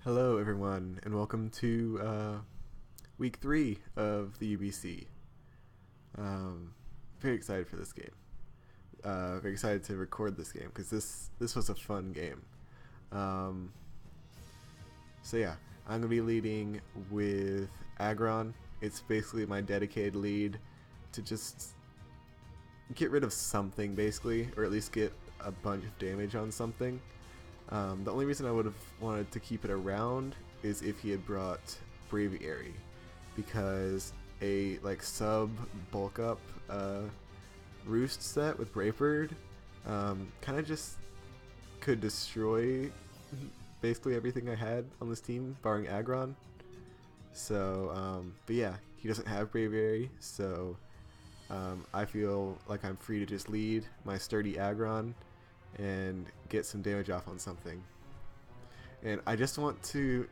Hello, everyone, and welcome to week 3 of the UBC. Um, Very excited for this game. Very excited to record this game because this was a fun game. Um, so yeah, I'm gonna be leading with Aggron. It's basically my dedicated lead to just get rid of something, basically, or at least get a bunch of damage on something. The only reason I would have wanted to keep it around is if he had brought Braviary, because a sub bulk up roost set with Brayebird kind of just could destroy basically everything I had on this team, barring Aggron. So, but yeah, he doesn't have Braviary, so I feel like I'm free to just lead my sturdy Aggron and get some damage off on something. And I just want to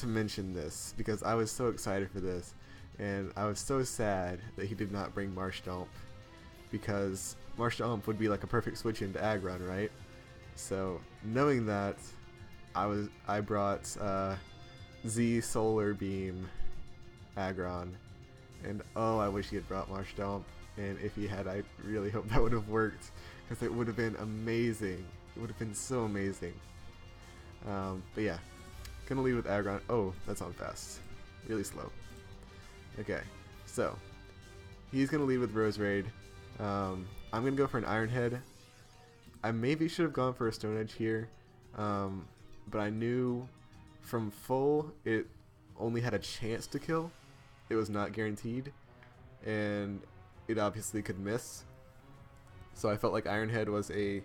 mention this because I was so excited for this, and I was so sad that he did not bring Marshtomp, because Marshtomp would be like a perfect switch into Aggron, right? So knowing that, I brought Z Solar Beam Aggron, and oh, I wish he had brought Marshtomp, and if he had, I really hope that would have worked, because it would have been amazing. It would have been so amazing. But yeah, gonna lead with Aggron. Oh, that's on fast. Really slow. Okay, so he's gonna lead with Roserade. I'm gonna go for an Iron Head. I maybe should have gone for a Stone Edge here, but I knew from full it only had a chance to kill. It was not guaranteed, and it obviously could miss. So I felt like Iron Head was a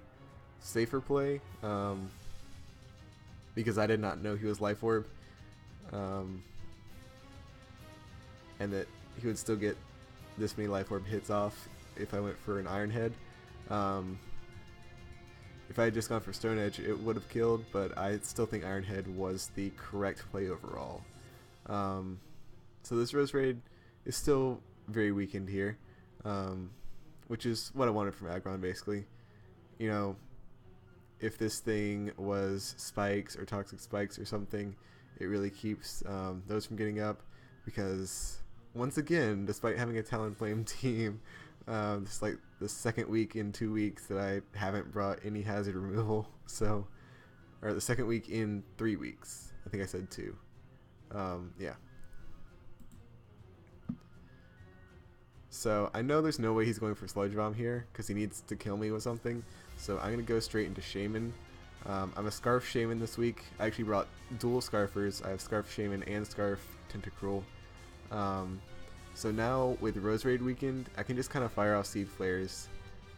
safer play, because I did not know he was Life Orb, and that he would still get this many Life Orb hits off if I went for an Iron Head. If I had just gone for Stone Edge, it would have killed, but I still think Iron Head was the correct play overall. So this Roserade is still very weakened here, which is what I wanted from Aggron, basically. You know, if this thing was Spikes or Toxic Spikes or something, it really keeps those from getting up, because once again, despite having a Talonflame team, it's like the second week in 2 weeks that I haven't brought any hazard removal, so, or the second week in 3 weeks. I think I said 2. Yeah. So I know there's no way he's going for Sludge Bomb here, because he needs to kill me with something. So I'm going to go straight into Shaman. I'm a Scarf Shaman this week. I actually brought dual Scarfers. I have Scarf Shaman and Scarf Tentacruel. So now with Roserade weakened, I can just kind of fire off Seed Flares.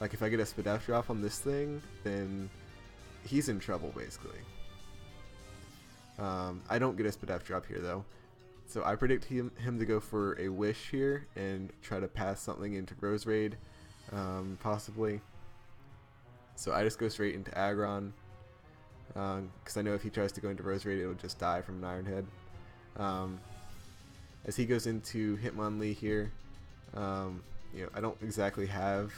Like if I get a Spadaf drop on this thing, then he's in trouble basically. I don't get a Spadaf drop here though. So I predict him to go for a Wish here and try to pass something into Roserade, possibly. So I just go straight into Aggron, because I know if he tries to go into Roserade, it will just die from an Iron Head. As he goes into Hitmonlee here, you know, I don't exactly have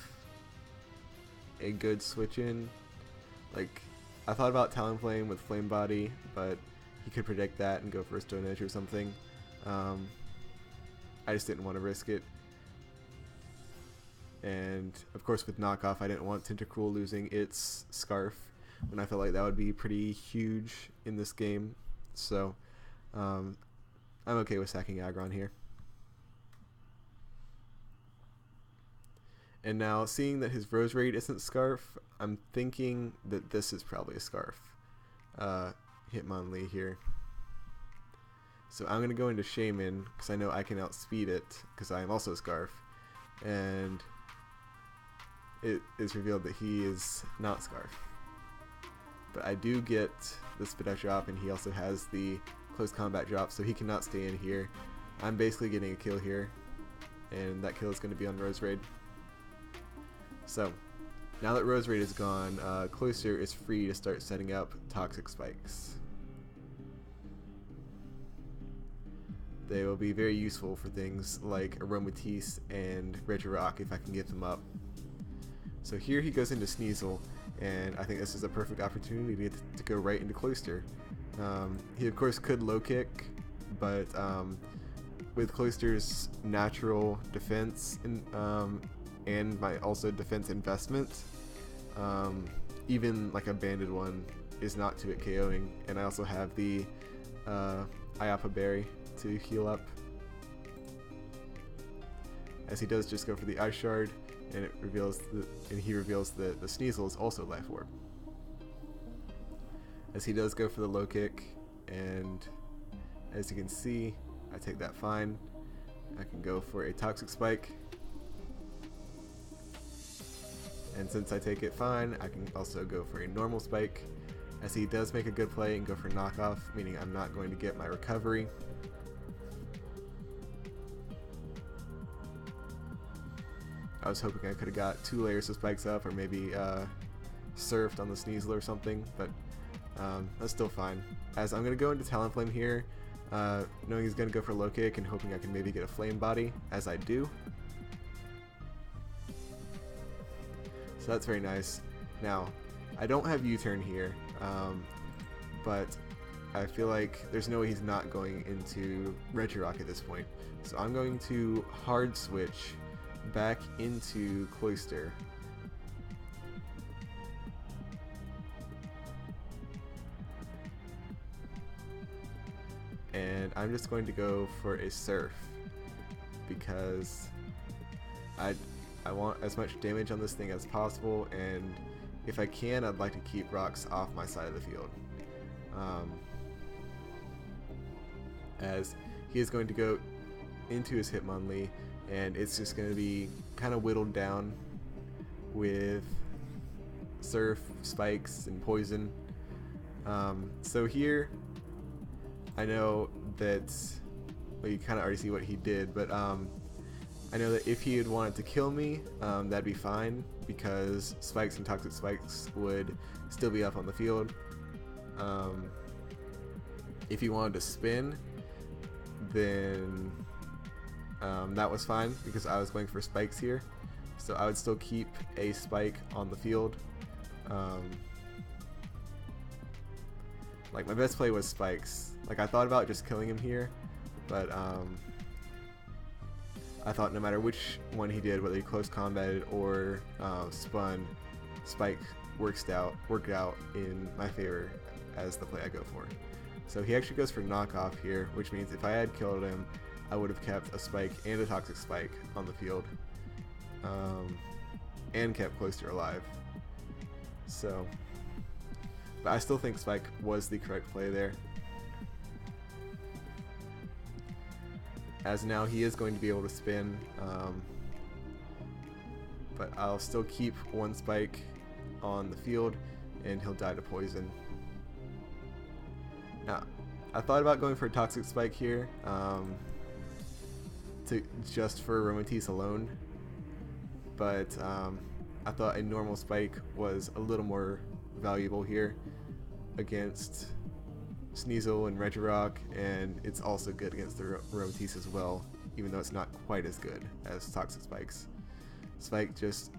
a good switch in. Like, I thought about Talonflame with Flame Body, but he could predict that and go for a Stone Edge or something. I just didn't want to risk it. And of course with Knockoff, I didn't want Tentacruel losing its Scarf, when I felt like that would be pretty huge in this game. So I'm okay with sacking Aggron here. And now, seeing that his Roserade isn't Scarf, I'm thinking that this is probably a Scarf. Hitmonlee here. So I'm going to go into Shaman, because I know I can outspeed it, because I am also a Scarf. And it is revealed that he is not Scarf. But I do get the Spadaf drop, and he also has the Close Combat drop, so he cannot stay in here. I'm basically getting a kill here, and that kill is going to be on Roserade. So, now that Roserade is gone, Cloyster is free to start setting up Toxic Spikes. They will be very useful for things like Aromatisse and Regirock if I can get them up. So here he goes into Sneasel, and I think this is a perfect opportunity to go right into Cloyster. He of course could low kick, but with Cloyster's natural defense and my also defense investment, even like a banded one is not 2-hit KOing, and I also have the Iapa Berry to heal up. As he does just go for the Ice Shard, and he reveals that the Sneasel is also Life Orb. As he does go for the low kick, and as you can see, I take that fine. I can go for a Toxic Spike, and since I take it fine, I can also go for a normal Spike, as he does make a good play and go for knockoff, meaning I'm not going to get my recovery. I was hoping I could have got 2 layers of spikes up, or maybe surfed on the Sneasel or something, but that's still fine. As I'm going to go into Talonflame here, knowing he's going to go for low kick and hoping I can maybe get a Flame Body, as I do. So that's very nice. Now, I don't have U-turn here, but I feel like there's no way he's not going into Regirock at this point. So I'm going to hard switch back into Cloyster. And I'm just going to go for a Surf because I want as much damage on this thing as possible, and if I can, I'd like to keep rocks off my side of the field. As he is going to go into his Hitmonlee, and it's just going to be kind of whittled down with Surf, Spikes, and Poison. So here, I know that, well, you kind of already see what he did, but I know that if he had wanted to kill me, that'd be fine, because Spikes and Toxic Spikes would still be up on the field. If he wanted to spin, then that was fine, because I was going for Spikes here, so I would still keep a Spike on the field. Like, my best play was Spikes. Like, I thought about just killing him here, but I thought no matter which one he did, whether he close combated or spun, Spike worked out in my favor as the play I go for. So he actually goes for knockoff here, which means if I had killed him, I would have kept a Spike and a Toxic Spike on the field, and kept Cloyster alive. So, but I still think Spike was the correct play there. As now he is going to be able to spin, but I'll still keep one Spike on the field, and he'll die to Poison. Now, I thought about going for a Toxic Spike here, just for Aromatisse alone, but I thought a normal Spike was a little more valuable here against Sneasel and Regirock, and it's also good against the Aromatisse as well, even though it's not quite as good as Toxic Spikes. Spike just,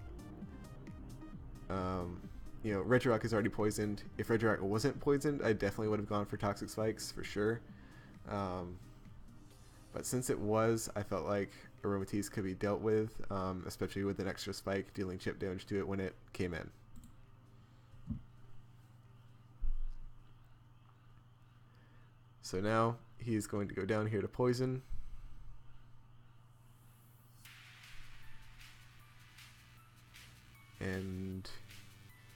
you know, Regirock is already poisoned. If Regirock wasn't poisoned, I definitely would have gone for Toxic Spikes for sure. But since it was, I felt like Aromatisse could be dealt with, especially with an extra Spike dealing chip damage to it when it came in. So now he's going to go down here to Poison. And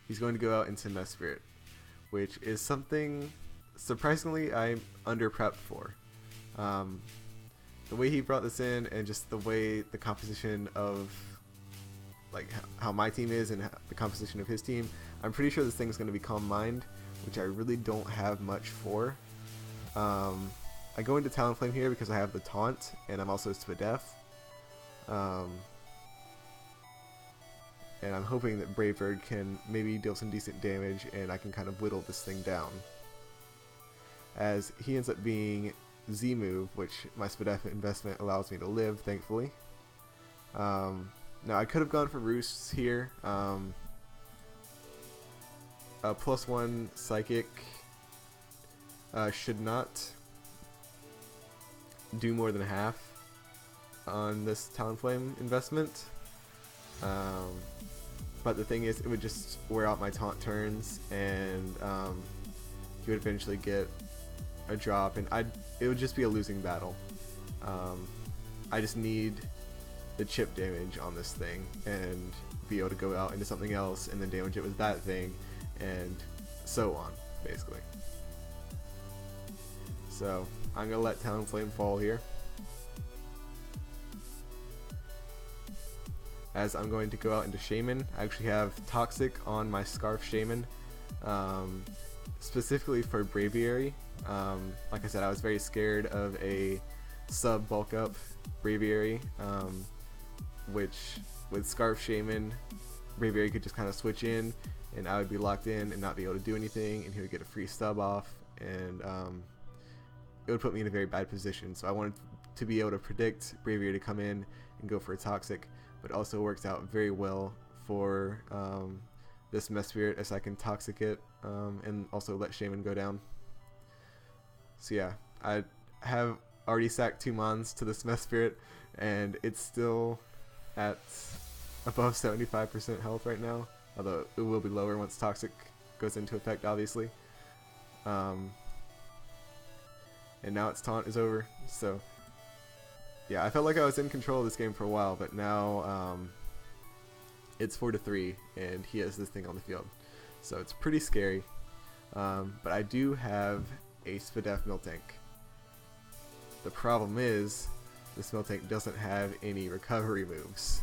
he's going to go out into Mesprit, which is something surprisingly I'm under prepped for. The way he brought this in, and just the way the composition of, like, how my team is and the composition of his team, I'm pretty sure this thing's going to be Calm Mind, which I really don't have much for. I go into Talonflame here because I have the Taunt, and I'm also Spadef. And I'm hoping that Brave Bird can maybe deal some decent damage, and I can kind of whittle this thing down. As he ends up being Z-Move, which my Spadef investment allows me to live, thankfully. Now, I could have gone for Roosts here. A +1 Psychic should not do more than half on this Talonflame investment. But the thing is, it would just wear out my taunt turns, and he would eventually get a drop, and it would just be a losing battle. I just need the chip damage on this thing and be able to go out into something else and then damage it with that thing, and so on, basically. So I'm gonna let Talonflame fall here, as I'm going to go out into Shaman. I actually have Toxic on my Scarf Shaman, specifically for Braviary. Like I said, I was very scared of a sub bulk up Braviary, which with Scarf Shaman, Braviary could just kind of switch in, and I would be locked in and not be able to do anything, and he would get a free stub off, and it would put me in a very bad position. So I wanted to be able to predict Braviary to come in and go for a Toxic, but it also works out very well for this Mess Spirit, as I can Toxic it and also let Shaman go down. So yeah, I have already sacked 2 Mons to this Mess Spirit, and it's still at above 75% health right now, although it will be lower once Toxic goes into effect, obviously. And now its taunt is over, so yeah, I felt like I was in control of this game for a while, but now it's 4-3, and he has this thing on the field, so it's pretty scary. But I do have a SPDF Miltank. The problem is, this Miltank doesn't have any recovery moves.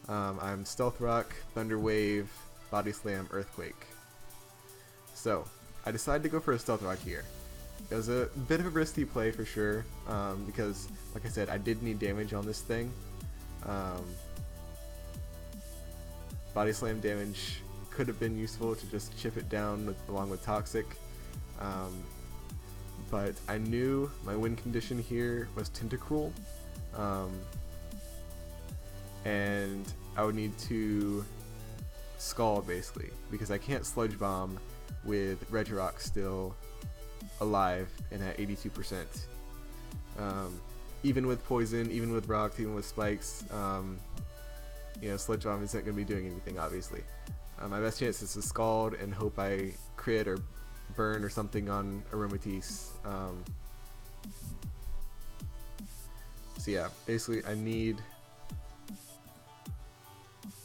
I'm Stealth Rock, Thunder Wave, Body Slam, Earthquake. So I decided to go for a Stealth Rock here. It was a bit of a risky play for sure, because, like I said, I did need damage on this thing. Body Slam damage could have been useful to just chip it down along with Toxic, but I knew my win condition here was Tentacruel, and I would need to Scald basically, because I can't Sludge Bomb with Regirock still alive and at 82%. Even with Poison, even with Rocks, even with Spikes, you know, Sludge Bomb isn't going to be doing anything, obviously. My best chance is to Scald and hope I crit or burn or something on Aromatisse. So yeah, basically I need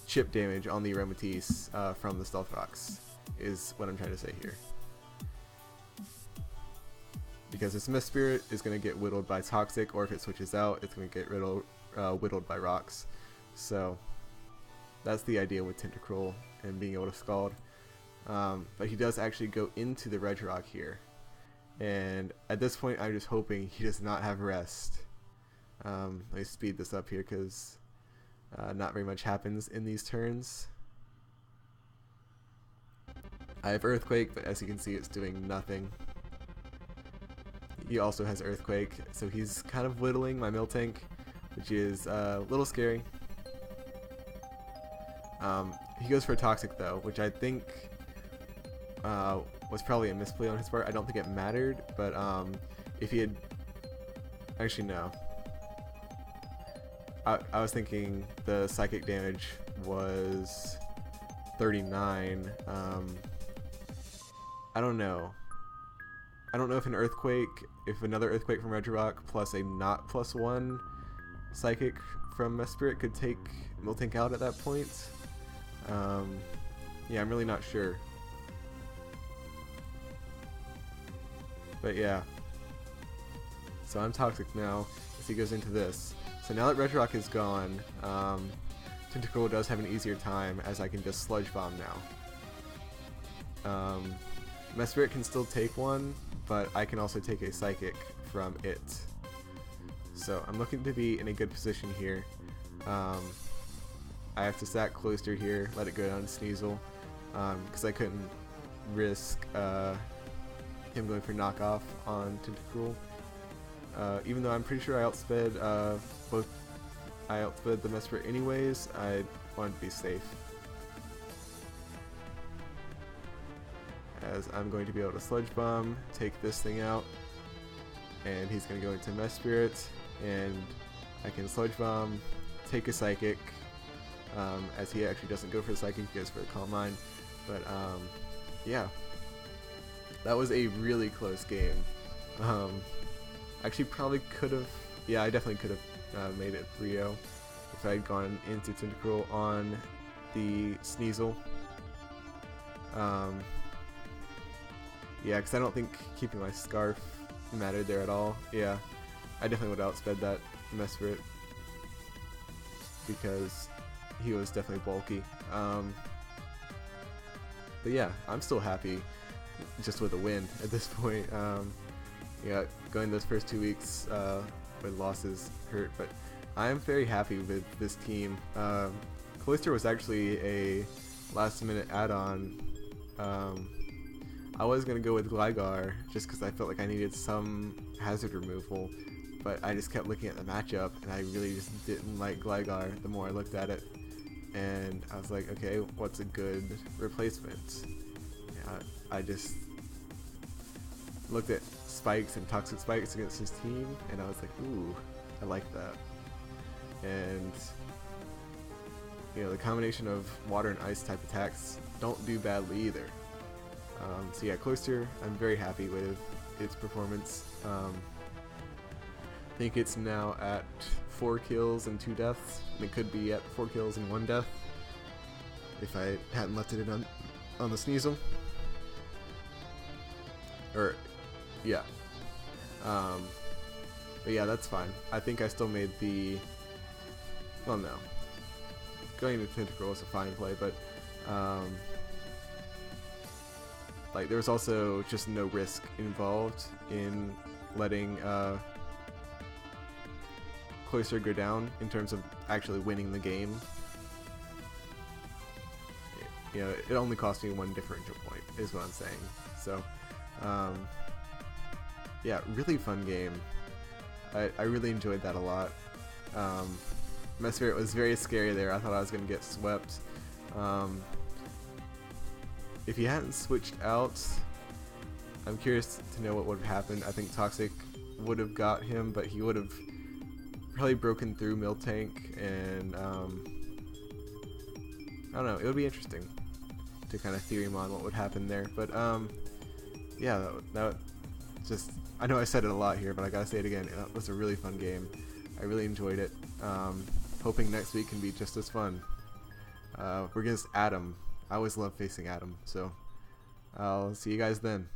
chip damage on the Aromatisse from the Stealth Rocks, is what I'm trying to say here. Because this Mist Spirit is going to get whittled by Toxic, or if it switches out, it's going to get whittled by Rocks. So that's the idea with Tentacruel and being able to Scald. But he does actually go into the Regirock here. And at this point, I'm just hoping he does not have Rest. Let me speed this up here, because not very much happens in these turns. I have Earthquake, but as you can see, it's doing nothing. He also has Earthquake, so he's kind of whittling my Miltank, which is a little scary. He goes for a Toxic though, which I think was probably a misplay on his part. I don't think it mattered, but if he had... Actually, no. I was thinking the Psychic damage was 39. I don't know. I don't know if an Earthquake, if another Earthquake from Regirock plus a not +1 Psychic from Mess Spirit could take Miltank out at that point. Yeah, I'm really not sure. But yeah. So I'm Toxic now as he goes into this. So now that Regirock is gone, Tentacruel does have an easier time, as I can just Sludge Bomb now. Mess Spirit can still take one, but I can also take a Psychic from it. So I'm looking to be in a good position here. I have to sack Cloister here, let it go down to Sneasel, because I couldn't risk him going for knockoff on Tentacruel. Even though I'm pretty sure I outsped the Mess Spirit anyways, I wanted to be safe. as I'm going to be able to Sludge Bomb, take this thing out, and he's going to go into Mess Spirit, and I can Sludge Bomb, take a Psychic, as he actually doesn't go for the Psychic, he goes for the Calm Mind. But yeah, that was a really close game. Actually probably could have, yeah, I definitely could have made it 3-0 if I had gone into Tentacruel on the Sneasel. Yeah, because I don't think keeping my Scarf mattered there at all. Yeah, I definitely would have outsped that Mess Spirit because he was definitely bulky. But yeah, I'm still happy just with a win at this point. Yeah, going those first 2 weeks with losses hurt, but I'm very happy with this team. Cloyster was actually a last-minute add-on. I was going to go with Gligar just because I felt like I needed some hazard removal, but I just kept looking at the matchup and I really just didn't like Gligar the more I looked at it. And I was like, okay, what's a good replacement? Yeah, I just looked at Spikes and Toxic Spikes against his team, and I was like, ooh, I like that. And you know, the combination of water and ice type attacks don't do badly either. So yeah, Cloyster, I'm very happy with its performance. I think it's now at 4 kills and 2 deaths, and it could be at 4 kills and 1 death if I hadn't left it in on the Sneasel. Or, yeah. But yeah, that's fine. I think I still made the... Well, no. Going to Tentacruel was a fine play, but like there was also just no risk involved in letting Cloyster go down in terms of actually winning the game. You know, it only cost me 1 differential point, is what I'm saying. So, yeah, really fun game. I really enjoyed that a lot. Mess Spirit was very scary there. I thought I was going to get swept. If he hadn't switched out, I'm curious to know what would have happened. I think Toxic would have got him, but he would have probably broken through Miltank, and I don't know, it would be interesting to kind of theorem on what would happen there. But yeah, that just, I know I said it a lot here, but I gotta say it again, it was a really fun game. I really enjoyed it. Hoping next week can be just as fun. We're against Adam. I always love facing Adam, so I'll see you guys then.